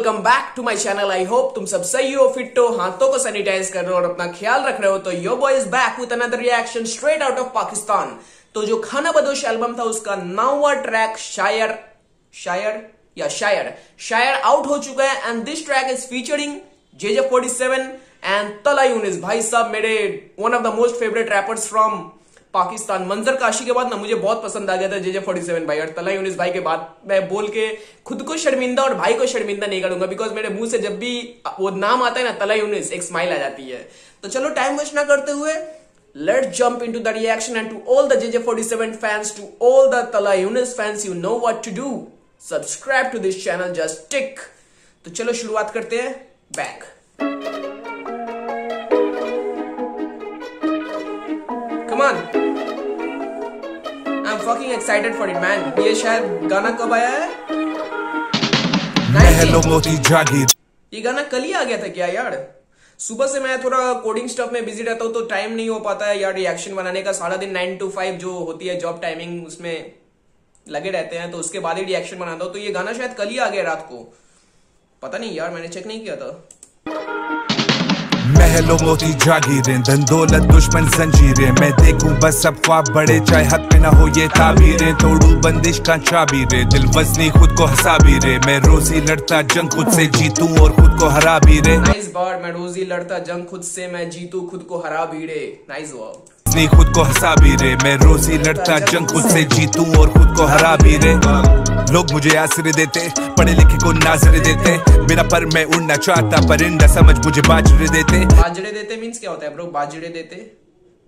Welcome back to my channel. I hope तुम सब सही हो, फिट हो, हाथों को सैनिटाइज कर रहे हो और अपना ख्याल रख रहे हो। तो yo boy is back with another reaction straight out of Pakistan. तो जो खाना बदोश एल्बम था उसका 9वां ट्रैक शायर आउट हो चुका है and this track is featuring JJ47 and तला यूनिस। भाई साहब मेरे one of the most favourite rappers from Pakistan. मंजर काशी के बाद ना मुझे बहुत पसंद आ गया था JJ47 भाई, और तला यूनिस भाई के बाद मैं बोल के खुद को शर्मिंदा और भाई को शर्मिंदा नहीं करूंगा, बिकॉज मेरे मुंह से जब भी वो नाम आता है ना तला यूनिस एक स्माइल आ जाती है। तो चलो टाइम वेस्ट ना करते हुए let's jump into the reaction, and to all the JJ47 fans, to all the Tala Yunus fans, you know what to do. Subscribe to this channel, just tick. तो चलो शुरुआत करते हैं। Bang. Come on. I'm fucking excited for it, man. ये शायद गाना कब आया है? ये गाना कल ही आ गया था क्या यार? सुबह से मैं थोड़ा कोडिंग स्टफ में बिजी रहता हूँ तो टाइम नहीं हो पाता है यार रिएक्शन बनाने का। सारा दिन 9 to 5 जो होती है जॉब टाइमिंग उसमें लगे रहते हैं, तो उसके बाद ही रिएक्शन बनाता हूँ। तो ये गाना शायद कल ही आ गया रात को, पता नहीं यार, मैंने चेक नहीं किया था। महलों मोती जागीरें, धन दौलत दुश्मन जंजीरें, मैं देखूं बस सब ख्वाब बड़े चाहे हद पे ना हो ये ताबीरें, तोड़ू बंदिश का चाबीरें, दिल वजनी खुद को हंसा भी रे, मैं रोजी लड़ता जंग खुद से जीतूं और खुद को हरा भी रे। नाइस बार, मैं रोजी लड़ता जंग खुद से मैं जीतूं खुद को हरा भी रे। Nice word. खुद को हंसा भी रे, मैं रोजी लड़ता जंग खुद से जीतूं और खुद को हरा भी रे। लोग मुझे आसरे देते, पढ़े लिखे को नाजरे देते, मेरा पर मैं उड़ना चाहता परिंदा समझ मुझे बाजरे देते। बाजरे देते मीन्स क्या होता है ब्रो? बाजरे देते,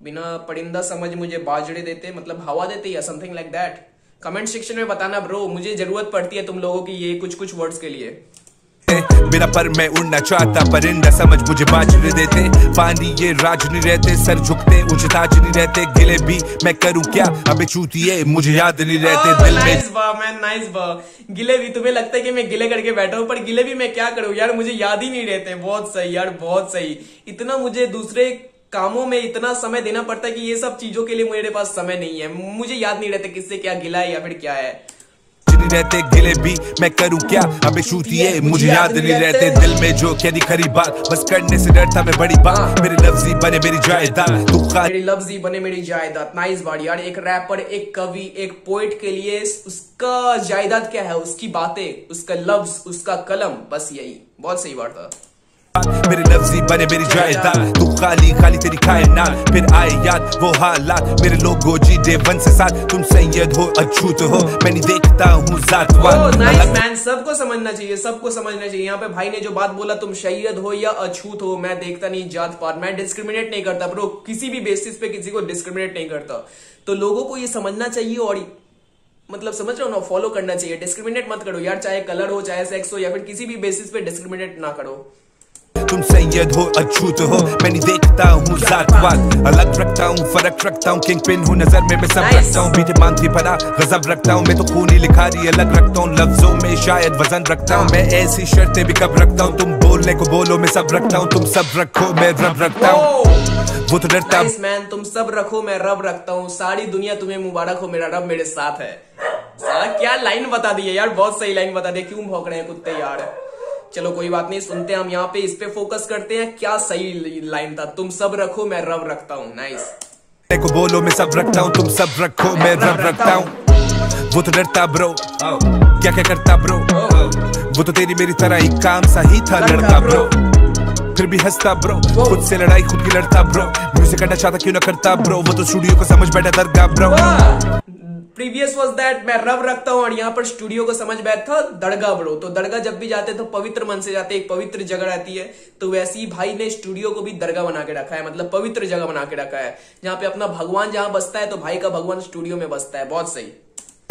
बिना परिंदा समझ मुझे बाजरे देते मतलब हवा देते या something like that. Comment section में बताना ब्रो, मुझे जरूरत पड़ती है तुम लोगों की ये कुछ वर्ड्स के लिए। मेरा पर मैं उड़ना चाहता परिंदा समझ मुझे बाजरे देते, पानी ये राज नहीं रहते, सर झुकते ऊंचे ताज नहीं रहते, गिले भी मैं करूं क्या अबे चूतिए मुझे याद नहीं रहते दिल में। नाइस बा, गिले भी तुम्हें लगता है कि मैं गिले करके बैठा हूं, पर गिले भी मैं क्या करूं यार, मुझे याद ही नहीं रहते। बहुत सही यार, बहुत सही। इतना मुझे दूसरे कामों में इतना समय देना पड़ता है कि ये सब चीजों के लिए मेरे पास समय नहीं है, मुझे याद नहीं रहता किससे क्या गिला है या फिर क्या है। रहते गिले भी मैं करूं क्या अबे चूतिए मुझे याद नहीं रहते, दिल में जो कह दी खरी बात बस करने से डरता मैं बड़ी बात, मेरे लफ्जी बने मेरी जायदाद, तू मेरी लफ्जी बने मेरी जायदाद। नाइस बात यार, एक रैपर, एक कवि, एक पोएट के लिए उसका जायदाद क्या है? उसकी बातें, उसका लफ्ज, उसका कलम, बस यही। बहुत सही बात था। मेरे लफ्जी बने मेरी जायदाद, तू खाली खाली तेरी कायनात, फिर आए याद वो हालात, मेरे लोगो जी डे वन से साथ, तुम सैयद हो अछूत हो मैं नहीं देखता हूँ जातवाद। नाइस मैन, सबको समझना चाहिए, सबको समझना चाहिए। यहाँ पे भाई ने जो बात बोला, तुम सैयद हो या अछूत हो, मैं देखता नहीं जात पात, मैं डिस्क्रिमिनेट नहीं करता ब्रो, किसी भी बेसिस पे किसी को डिस्क्रिमिनेट नहीं करता। तो लोगों को ये समझना चाहिए और मतलब समझ रहे हो ना, फॉलो करना चाहिए। डिस्क्रिमिनेट मत करो यार, चाहे कलर हो, चाहे सेक्स हो, या फिर किसी भी बेसिस पे डिस्क्रिमिनेट ना करो। तुम सैयद हो अछूत हो मैं नहीं देखता हूँ जातवाद, अलग रखता हूँ फर्क रखता हूँ, किंग पिन हूँ नजर में मैं सब रखता हूँ, बीते मानती पड़ा गजब रखता हूँ, मैं तो खूनी लिखा रही अलग रखता हूँ, लफ्जों में शायद वजन रखता हूँ, मैं ऐसी शर्तें भी कब रखता हूँ, तुम बोलने को बोलो मैं सब रखता हूँ, तुम सब रखो मैं रब रखता हूँ, वो तो डरता हूँ मैन, तुम सब रखो मैं रब रखता हूँ, सारी दुनिया तुम्हें मुबारक हो, मेरा रब मेरे साथ है। साला क्या लाइन बता दी है यार, बहुत सही लाइन बता दी। क्यों भौंक रहे हैं कुत्ते यार? चलो कोई बात नहीं, सुनते हैं हम यहाँ पे, इस पे फोकस करते हैं। क्या सही लाइन था, तुम सब रखो मैं रब रखता हूँ। नाइस। को बोलो मैं सब रखता हूँ, तुम सब रखो मैं रब रखता हूँ, वो तो डरता ब्रो क्या क्या करता ब्रो, वो तो तेरी मेरी तरह ही काम सा ही था लड़का ब्रो, फिर भी हंसता ब्रो, खुद से लड़ाई खुद की लड़ता ब्रो, म्यूजिक करना चाहता क्यों ना करता ब्रो, वो तो स्टूडियो को समझ बैठा दरगाह ब्रो। प्रीवियस वाज दैट मैं रब रखता हूँ, और यहाँ पर स्टूडियो को समझ बैठा दरगाह ब्रो। तो दरगाह जब भी जाते तो पवित्र मन से जाते, एक पवित्र जगह रहती है, तो वैसे ही भाई ने स्टूडियो को भी दरगाह बना के रखा है, मतलब पवित्र जगह बना के रखा है, जहाँ पे अपना भगवान जहाँ बसता है, तो भाई का भगवान स्टूडियो में बसता है। बहुत सही।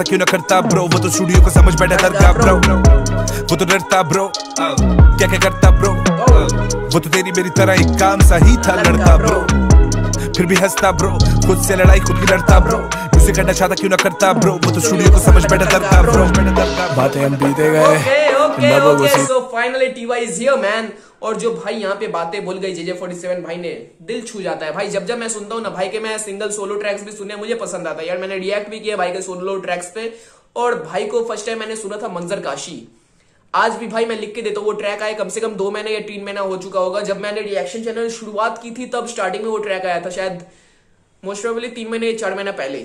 क्यों ना करता ब्रो, वो तो स्टूडियो को समझ बैठा दरगाह ब्रो, वो तो डरता ब्रो क्या क्या करता ब्रो, वो तो तेरी मेरी तरह एक काम सा ही था लड़का ब्रो, फिर भी हंसता ब्रो, खुद से लड़ाई खुद की लड़ता ब्रो, मुझसे करना चाहता क्यों ना करता ब्रो, वो तो स्टूडियो को समझ बैठा दरगाह ब्रो। बातें हम बीते गए। So finally TY is here man. और जो भाई यहाँ पे बातें बोल गई JJ47 भाई ने, दिल छू जाता है भाई। जब मैं सुनता हूँ ना भाई के, मैं सिंगल सोलो ट्रैक्स भी सुने, मुझे पसंद आता है यार। मैंने रिएक्ट भी किया भाई के सोलो ट्रैक्स पे, और भाई को फर्स्ट टाइम मैंने सुना था मंजर काशी। आज भी भाई मैं लिख के देता हूँ। वो ट्रैक आए कम से कम 2 महीने या 3 महीना हो चुका होगा। जब मैंने रिएक्शन चैनल शुरुआत की थी तब स्टार्टिंग में वो ट्रैक आया था, शायद मोस्ट प्रोबेबली 3 महीने या 4 महीना पहले।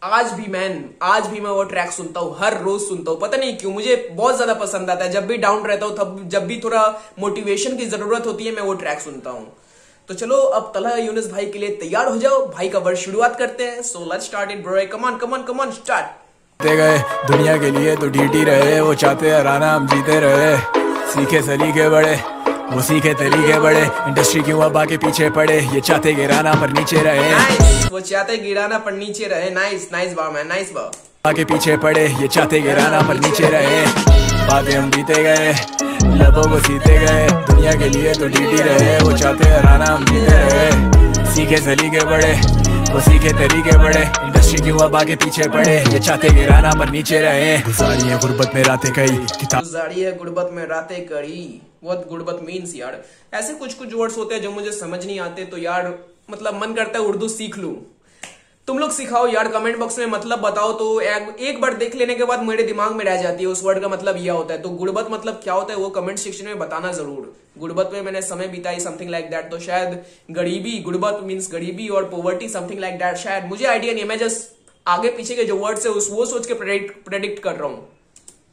आज भी मैं वो ट्रैक सुनता हूँ, हर रोज सुनता हूँ। पता नहीं क्यों, मुझे बहुत ज्यादा पसंद आता है। जब भी डाउन रहता हूँ, तब जब भी थोड़ा मोटिवेशन की जरूरत होती है, मैं वो ट्रैक सुनता हूँ। तो चलो अब तलहा यूनुस भाई के लिए तैयार हो जाओ, भाई का वर्ड शुरुआत करते हैं। So let's start it bro, come on start. गए दुनिया के लिए तो ढीठी रहे, वो चाहते हराना हम जीते रहे। सीखे सलीके बड़े, वो सीखे तरीके बड़े, इंडस्ट्री क्यों अब आगे पीछे पड़े, ये चाहते गिराना पर नीचे रहे। वो चाहते गिराना पर नीचे रहे। नाइस बा मैन, नाइस बा। आगे पीछे पड़े, ये चाहते गिराना पर नीचे रहे। बातें हम जीते गए, लबों को सीते गए, दुनिया के लिए तो ढीठी रहे, वो चाहते हराना हम जीते रहे। सीखे सलीके बड़े, वो सीखे तरीके बड़े, इंडस्ट्री क्यों अब आगे पीछे पड़े, ये चाहते गिराना पर नीचे रहे। गुजारी है गुर्बत में रातें कई, गुजारी है गुर्बत में रातें कड़ी। व्हाट गुर्बत मीन्स यार, ऐसे कुछ वर्ड्स होते हैं जो मुझे समझ नहीं आते, तो यार मतलब मन करता है उर्दू सीख लूं। तुम लोग सिखाओ यार, कमेंट बॉक्स में मतलब बताओ। तो एक बार देख लेने के बाद मेरे दिमाग में रह जाती है उस वर्ड का मतलब यह होता है। तो गुर्बत मतलब क्या होता है वो कमेंट सेक्शन में बताना जरूर। गुर्बत में मैंने समय बिताई, समथिंग लाइक दैट। तो शायद गरीबी, गुर्बत मीन्स गरीबी और पोवर्टी, समथिंग लाइक दैट। शायद, मुझे आइडिया नहीं है, मैं जस्ट आगे पीछे के जो वर्ड्स है वो सोच के प्रेडिक्ट कर रहा हूँ।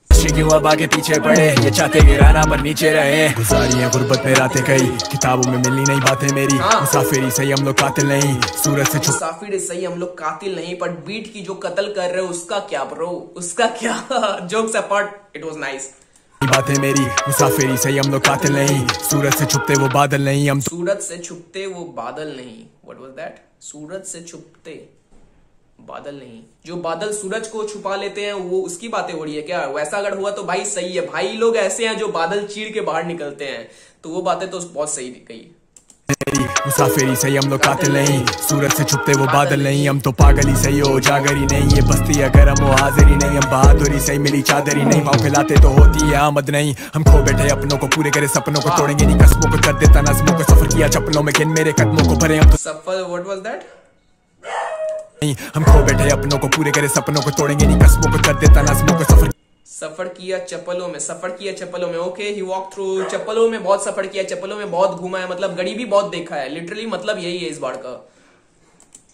क्यों अब आगे पीछे पड़े, ये चाहते गिराना पर नीचे रहे। गुजारी है गुर्बत में रातें कई, किताबों में मिलनी नहीं बातें मेरी। मुसाफिरी सही हम लोग कातिल नहीं, सूरज से मुसाफिरी सही हम लोग कातिल नहीं, पर बीट की जो कत्ल कर रहे हो उसका क्या ब्रो, उसका क्या। Jokes apart, it was nice. बातें मेरी, मुसाफिरी सही हम लोग कातिल नहीं, सूरज से छुपते वो बादल नहीं हम। सूरज से छुपते वो बादल नहीं। What was that? सूरज से छुपते बादल नहीं। जो बादल सूरज को छुपा लेते हैं वो उसकी बातें हो रही है क्या? वैसा अगर हुआ तो भाई सही है। भाई लोग ऐसे हैं जो बादल चीर के बाहर निकलते हैं, तो वो बातें तो बहुत सही कही। मुसाफिरी सही हम लोग कातिल नहीं, सूरज से छुपते वो बादल नहीं, हम तो पागल ही सही हो जागरी नहीं, ये बस्ती अगर हम वो हाजिरी नहीं, हम बहादुरी सही मिली चादरी नहीं, पाँव फैलाते तो होती है आमद नहीं, हम खो बैठे अपनों को, पूरे करे सपनों को, तोड़ेंगे नहीं कस्मों को, कर देता नज़्मों को, सफर किया चप्पलों में किन मेरे कदमों को भरे हम तो सफर। What was that? हम खो बैठे अपनों को, पूरे करे सपनों को, तोड़ेंगे नहीं कस्मों को, कर देता नज़्मों को। सफर किया चप्पलों में। ओके, ही वॉक थ्रू चप्पलों में, बहुत सफर किया, चप्पलों में बहुत घूमा है, मतलब गरीबी बहुत देखा है। लिटरली मतलब यही है इस बार का।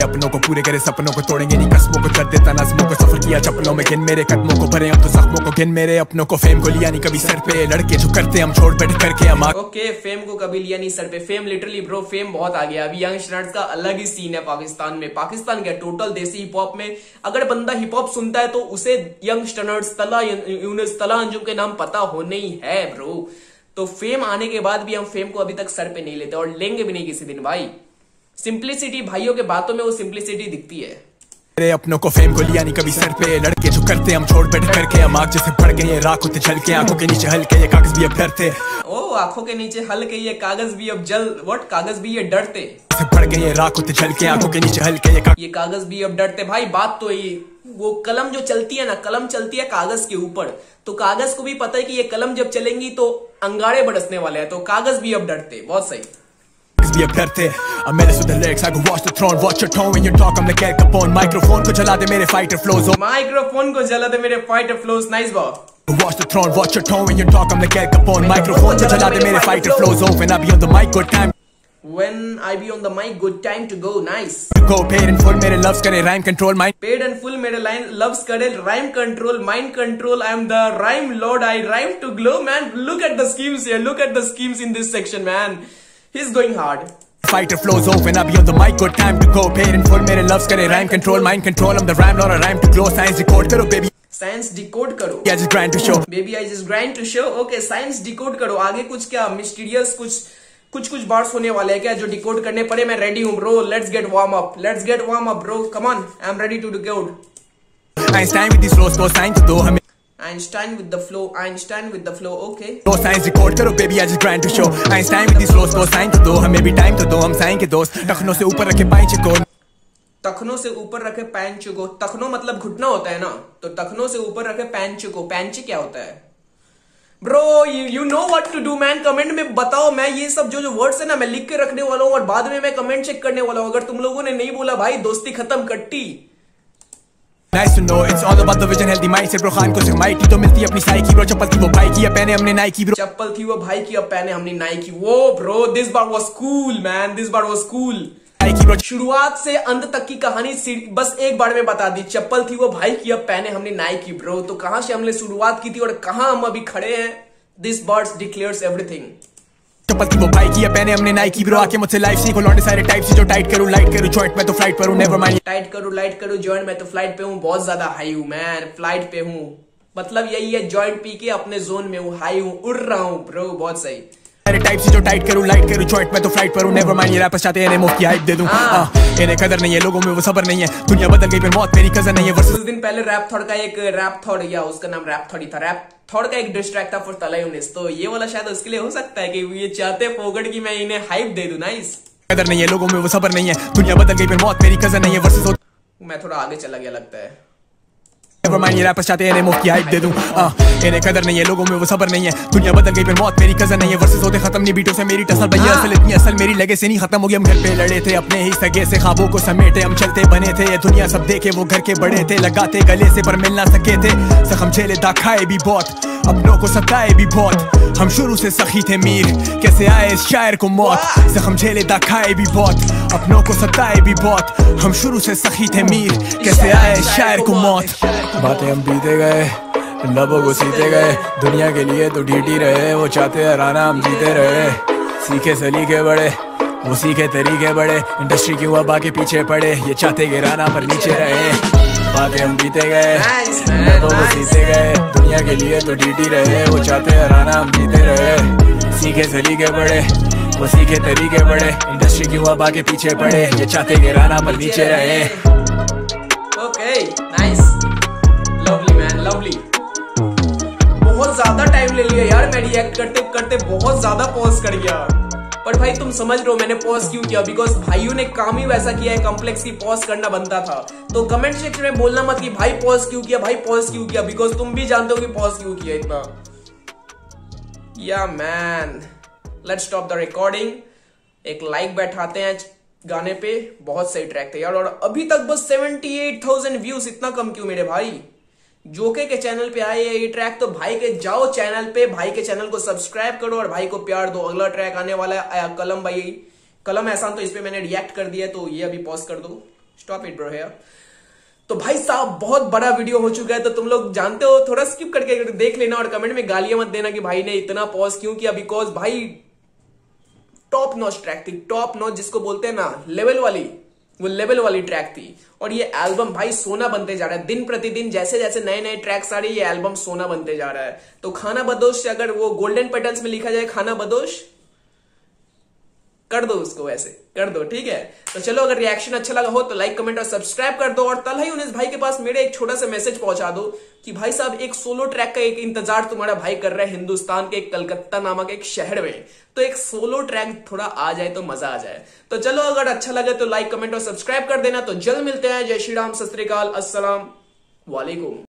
अपनों को पूरे करे सपनों को, तोड़ेंगे नहीं कस्मों को, कर देता नज़्मों को, सफर किया चप्पलों में, गिन मेरे कदमों को, भरे हम तो जख्मों को, गिन मेरे अपनों को, फेम को लिया नहीं कभी सर पे, लड़के जो करते हम छोड़ बैठ करके हम। ओके, फेम को कभी लिया नहीं सर पे। फेम लिटरली ब्रो, फेम बहुत आ गया। अभी यंगस्टर्स का अलग ही सीन है पाकिस्तान में। पाकिस्तान क्या, टोटल देसी हिप हॉप में अगर बंदा हिप हॉप सुनता है तो उसे यंगस्टर्स, तलहा यूनुस, तलहा अंजुम के नाम पता होने ही है ब्रो। तो फेम आने के बाद भी हम फेम को अभी तक सर पे नहीं लेते और लेंगे भी नहीं किसी दिन भाई। सिंप्लिसिटी, भाइयों के बातों में वो सिंप्लिसिटी दिखती है। मेरे अपनों को फेम को लिया नहीं कभी सर पे, लड़के जो करते हम छोड़ बैठ करके हम, आग जैसे बढ़ गए राख होते जल के, आंखों के नीचे हल्के ये कागज भी अब डरते। ओ, आंखों के नीचे हल्के ये कागज भी अब जल, व्हाट, कागज भी ये डरते। बढ़ गए राख होते जल के, आंखों के नीचे हल्के ये कागज भी अब डरते। भाई बात तो ये, वो कलम जो चलती है ना, कलम चलती है कागज के ऊपर, तो कागज को भी पता है कि ये कलम जब चलेंगी तो अंगारे बरसने वाले हैं, तो कागज भी अब डरते। बहुत सही। भी अब डरते। I'm menace with the lyrics, I go watch the throne, watch your tone when you talk, I'm like Al Capone. Microphone को जला दे मेरे फाइटर फ्लोज, माइक्रोफोन को जला दे मेरे फाइटर फ्लोज। नाइस बॉ। Watch the throne, watch your tone when you talk, I'm like Al Capone. Microphone को जला दे मेरे fighter flows, when I be on the mic, good time. When I be on the mic, good time to go. Nice. Go paid in full, मेरे loves करे rhyme control, mind. Paid in full, मेरे line loves करे rhyme control, mind control. I am the rhyme lord, I rhyme to glow, man. Look at the schemes here, look at the schemes in this section, man. He's going hard. Fighter flows over when I be on the mic, good time to go. Paid in full, मेरे loves करे rhyme control, mind control. I'm the rhyme lord, I rhyme to glow. Science decode करो baby. Science decode करो. I just grind to show. Baby I just grind to show. Okay, science decode करो. आगे कुछ क्या mysterious कुछ bars होने वाले हैं क्या जो डिकोड करने पड़े? मैं रेडी हूँ bro. Let's get warm up. Let's get warm up bro. Come on, I'm ready to decode. Einstein with these flows, तो science दो हमें. Einstein with the flow, Einstein with the flow, okay. तो science record करो baby, आज grind to show. Einstein with this flows, तो sign तो दो हमें भी टाइम तो दो, हम साइन के दोस्त. टखनों से ऊपर रखे पांच को, तखनों से ऊपर रखे पैंच को. तखनों मतलब घुटना होता है ना, तो तखनों से ऊपर रखे पैंच को. पैंच क्या होता है bro? You know what to do man. Comment में बताओ. मैं ये सब जो वर्ड्स है ना मैं लिख के रखने वाला हूँ और बाद में मैं कमेंट चेक करने वाला हूँ. अगर तुम लोगों ने नहीं बोला भाई दोस्ती खत्म कट्टी. Nice to know, it's all about the vision, healthy mindset bro. Khan को सिर्फ माइटी तो मिलती है अपनी साइकी ब्रो. चप्पल थी वो भाई की, अब पहने हमने नाइकी ब्रो. चप्पल थी वो भाई की, अब पहने हमने नाइकी. वो bro, this bar was cool man, this bar was cool. शुरुआत से अंत तक की कहानी बस एक बार में बता दी. चप्पल थी वो भाई की, अब पहने हमने नाइकी ब्रो. तो कहां से हमने शुरुआत की थी और कहां हम अभी खड़े हैं. This words declares everything. चप्पल थी वो भाई की, अब पहने हमने नाइकी ब्रो. आके मुझसे लाइफ सीखो लौंडे सारे टाइप से, जो टाइट करूं लाइट करूं जॉइंट में तो फ्लाइट पर हूं. नेवर माइंड, टाइट करूं लाइट करूं जॉइंट में तो फ्लाइट पे हूं. बहुत ज्यादा हाई हूं मैन, फ्लाइट पे हूं. मतलब यही है, जॉइंट पी के अपने जोन में हूं, हाई हूं, उड़ रहा हूं ब्रो. बहुत सही. सारे टाइप से, जो टाइट करूं लाइट करूं जॉइंट में तो फ्लाइट पर हूं. नेवर माइंड, ये रैपर्स चाहते हैं इन्हें मुफ्त की हाइप दे दूं. इन्हें कदर नहीं है, लोगों में वो सबर नहीं है. दुनिया बदल गई पर मौत मेरी कजन नहीं है. कुछ दिन पहले रैप थॉट का एक रैप थॉट, या उसका नाम रैप थॉट ही था, रैप थॉट का एक डिस्ट्रैक्ट था फॉर तलायूनिस. तो ये वाला शायद उसके लिए हो सकता है कि ये चाहते फोगड़ की मैं इन्हें हाइप दे दूं. नाइस. कदर नहीं है, लोगों में वो सबर नहीं है. दुनिया बदल गई पर मौत मेरी कजन नहीं है. वर्सेस मैं थोड़ा आगे चला गया लगता है. नेवर माइंड, ये रैपर्स चाहते हैं इन्हें मुफ्त की हाइप दे दूं. इन्हें कदर नहीं है, लोगों में वो सबर नहीं है. दुनिया बदल गई पर मौत मेरी कजन नहीं है. वर्सेस होते खत्म नहीं बीटों से मेरी टसल. भैया असल इतनी असल मेरी लगे से नहीं खत्म हो गया. हम घर पे लड़े थे अपने ही सगे से, ख्वाबों को समेटे हम चलते बने थे. ये दुनिया सब देखे वो घर के बड़े थे. लगाते गले से पर मिल ना सके थे. जख्म झेले दाखाए भी बहुत, अपनों को सताए भी बहुत. हम शुरू से सखी थे मीर, कैसे आए इस शायर को मौत. जख्म झेले दाखाए भी बहुत, अपनों को सताए भी बहुत. हम शुरू से सखी थे मीर, कैसे आए इस शायर को मौत. बातें हम बीते गए, लबों को सीते गए. दुनिया के लिए तो ढीठी रहे, वो चाहते हराना हम जीते रहे. सीखे सलीके बड़े, वो सीखे तरीके बड़े. इंडस्ट्री की हुआ बाकी पीछे पड़े, ये चाहते गिराना पर नीचे रहे. बातें हम बीते गए, लबों को सीते गए. दुनिया के लिए तो ढीठी रहे, वो चाहते हराना हम जीते रहे. सीखे सलीके बड़े, वो सीखे तरीके बड़े. इंडस्ट्री की हुआ बाकी पीछे पड़े, ये चाहते गिराना पर नीचे रहे. Okay nice, lovely man, lovely. बहुत ज्यादा टाइम ले लिया यार, मैं रिएक्ट करते करते बहुत ज्यादा पॉज कर गया. पर भाई तुम समझ रहे हो मैंने पॉज क्यों किया. बिकॉज भाइयों ने काम ही वैसा किया है, कॉम्प्लेक्स की पॉज करना बनता था. तो कमेंट सेक्शन में बोलना मत कि भाई पॉज क्यों किया, भाई पॉज क्यों किया. बिकॉज तुम भी जानते हो कि पॉज क्यों किया इतना. या man, let's stop the recording. एक लाइक बैठाते हैं गाने पे. बहुत सही ट्रैक था यार. और अभी तक बस 78,000 व्यूज. इतना कम क्यों मेरे भाई. जोके के चैनल पे आए ये ट्रैक, तो भाई के जाओ चैनल पे, भाई के चैनल को सब्सक्राइब करो और भाई को प्यार दो. अगला ट्रैक आने वाला है कलम भाई, कलम एहसान. तो इस पे मैंने रिएक्ट कर दिया, तो ये अभी पॉज कर दो. Stop it bro here. तो भाई साहब बहुत बड़ा वीडियो हो चुका है, तो तुम लोग जानते हो, थोड़ा स्किप करके देख लेना. और कमेंट में गालियां मत देना कि भाई ने इतना पॉज क्यों किया. बिकॉज भाई टॉप नॉच ट्रैक थी, टॉप नॉच जिसको बोलते हैं ना, लेवल वाली, वो लेवल वाली ट्रैक थी. और ये एल्बम भाई सोना बनते जा रहा है. दिन प्रतिदिन जैसे जैसे नए नए ट्रैक्स आ रहे हैं, ये एल्बम सोना बनते जा रहा है. तो खाना बदोश से अगर वो गोल्डन पेटल्स में लिखा जाए खाना बदोश, कर दो उसको, वैसे कर दो. ठीक है, तो चलो अगर रिएक्शन अच्छा लगा हो तो लाइक कमेंट और सब्सक्राइब कर दो. और तलायूनिस भाई के पास मेरे एक छोटा सा मैसेज पहुंचा दो कि भाई साहब एक सोलो ट्रैक का एक इंतजार तुम्हारा भाई कर रहा है हिंदुस्तान के कलकत्ता नामक एक शहर में. तो एक सोलो ट्रैक थोड़ा आ जाए तो मजा आ जाए. तो चलो अगर अच्छा लगे तो लाइक कमेंट और सब्सक्राइब कर देना. तो जल्द मिलते हैं. जय श्री राम, सत श्री अकाल, अस्सलाम वालेकुम.